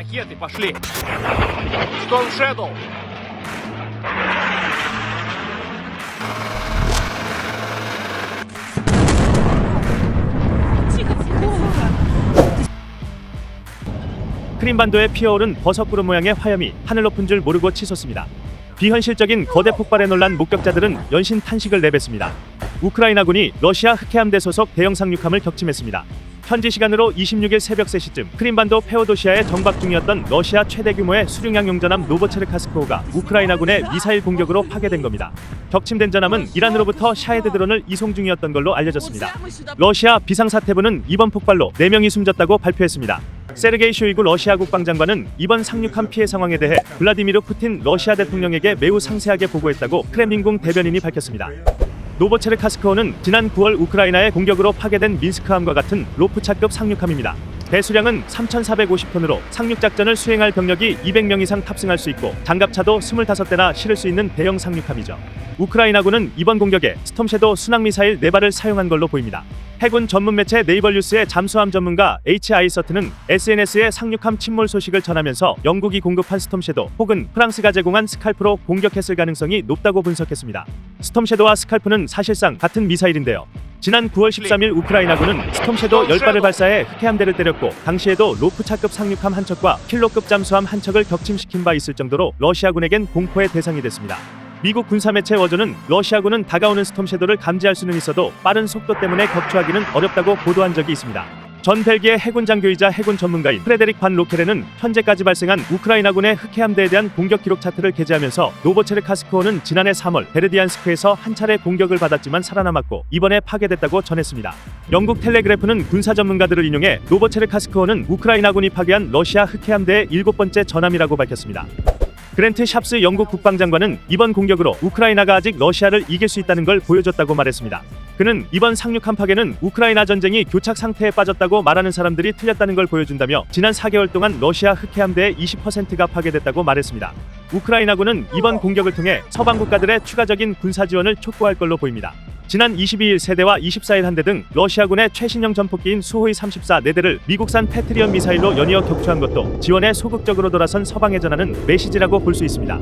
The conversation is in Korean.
Ракеты пошли. Storm Shadow. 크림반도에 피어오른 버섯구름 모양의 화염이 하늘 높은 줄 모르고 치솟습니다. 비현실적인 거대 폭발에 놀란 목격자들은 연신 탄식을 내뱉습니다. 우크라이나군이 러시아 흑해함대 소속 대형 상륙함을 격침했습니다. 현지 시간으로 26일 새벽 3시쯤 크림반도 페오도시아에 정박 중이었던 러시아 최대 규모의 수륙양 용전함 노보체르카스코호가 우크라이나군의 미사일 공격으로 파괴된 겁니다. 격침된 전함은 이란으로부터 샤헤드 드론을 이송 중이었던 걸로 알려졌습니다. 러시아 비상사태부는 이번 폭발로 4명이 숨졌다고 발표했습니다. 세르게이 쇼이구 러시아 국방장관은 이번 상륙함 피해 상황에 대해 블라디미르 푸틴 러시아 대통령에게 매우 상세하게 보고했다고 크렘린궁 대변인이 밝혔습니다. 노보체르카스코호는 지난 9월 우크라이나의 공격으로 파괴된 민스크함과 같은 로프차급 상륙함입니다. 배수량은 3,450톤으로 상륙작전을 수행할 병력이 200명 이상 탑승할 수 있고 장갑차도 25대나 실을 수 있는 대형 상륙함이죠. 우크라이나군은 이번 공격에 스톰섀도우 순항미사일 4발을 사용한 걸로 보입니다. 해군 전문 매체 네이버뉴스의 잠수함 전문가 H.I. 서트는 SNS에 상륙함 침몰 소식을 전하면서 영국이 공급한 스톰섀도우 혹은 프랑스가 제공한 스칼프로 공격했을 가능성이 높다고 분석했습니다. 스톰섀도우와 스칼프는 사실상 같은 미사일인데요. 지난 9월 13일 우크라이나군은 스톰섀도우 10발을 발사해 흑해함대를 때렸고 당시에도 로프차급 상륙함 한 척과 킬로급 잠수함 한 척을 격침시킨 바 있을 정도로 러시아군에겐 공포의 대상이 됐습니다. 미국 군사매체 워저는 러시아군은 다가오는 스톰섀도우를 감지할 수는 있어도 빠른 속도 때문에 격추하기는 어렵다고 보도한 적이 있습니다. 전 벨기에 해군 장교이자 해군 전문가인 프레데릭 반 로케레는 현재까지 발생한 우크라이나군의 흑해함대에 대한 공격 기록 차트를 게재하면서 노보체르카스코호는 지난해 3월 베르디안스크에서 한 차례 공격을 받았지만 살아남았고 이번에 파괴됐다고 전했습니다. 영국 텔레그래프는 군사 전문가들을 인용해 노보체르카스코호는 우크라이나군이 파괴한 러시아 흑해함대의 7번째 전함이라고 밝혔습니다. 그랜트 샵스 영국 국방장관은 이번 공격으로 우크라이나가 아직 러시아를 이길 수 있다는 걸 보여줬다고 말했습니다. 그는 이번 상륙함 파괴는 우크라이나 전쟁이 교착 상태에 빠졌다고 말하는 사람들이 틀렸다는 걸 보여준다며 지난 4개월 동안 러시아 흑해함대의 20%가 파괴됐다고 말했습니다. 우크라이나군은 이번 공격을 통해 서방 국가들의 추가적인 군사 지원을 촉구할 걸로 보입니다. 지난 22일 세대와 24일 한대 등 러시아군의 최신형 전폭기인 수호이 34 4대를 미국산 패트리엇 미사일로 연이어 격추한 것도 지원에 소극적으로 돌아선 서방에 전하는 메시지라고 볼 수 있습니다.